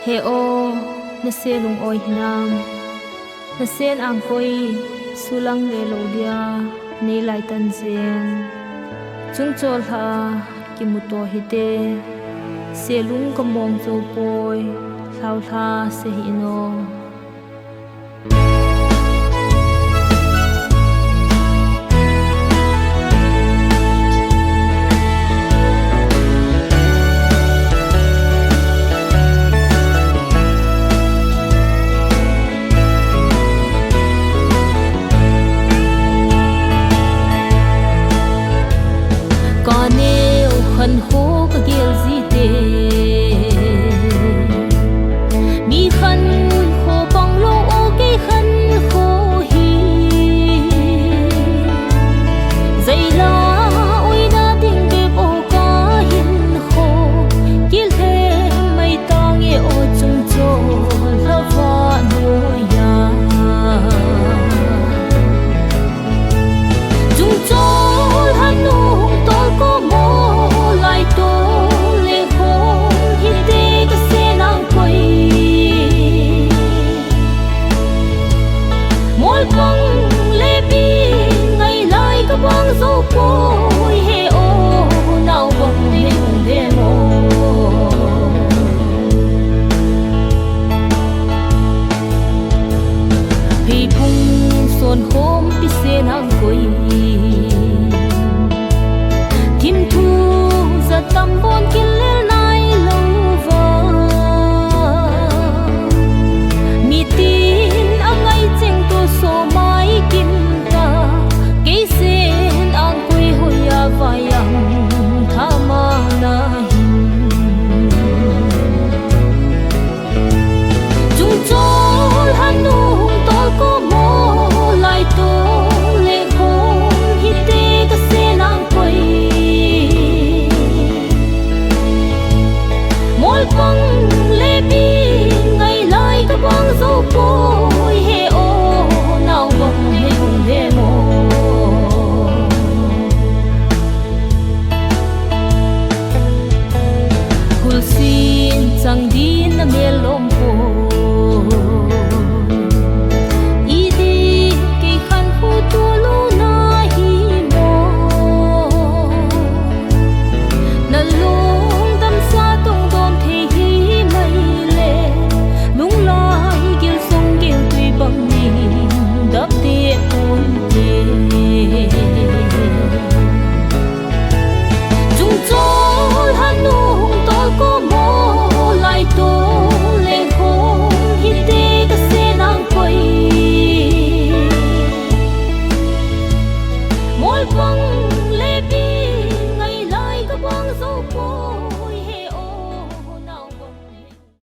he o na se lung oi hinam na sen ang koi sulang le lo dia nei lai tan zen chung chol ha ki mu to hi te se lung ka mong zo poi thlau tha se hi no khăn khô cả gel gì tê mi khăn khô bằng lô cái khăn khô hi dây la ôi na tình bếp ô cá hin khô kiel he mây ta nghe ô chung cho la va nuôi ya chung cho han nung to có bang le bi ngày lai ka bang zo po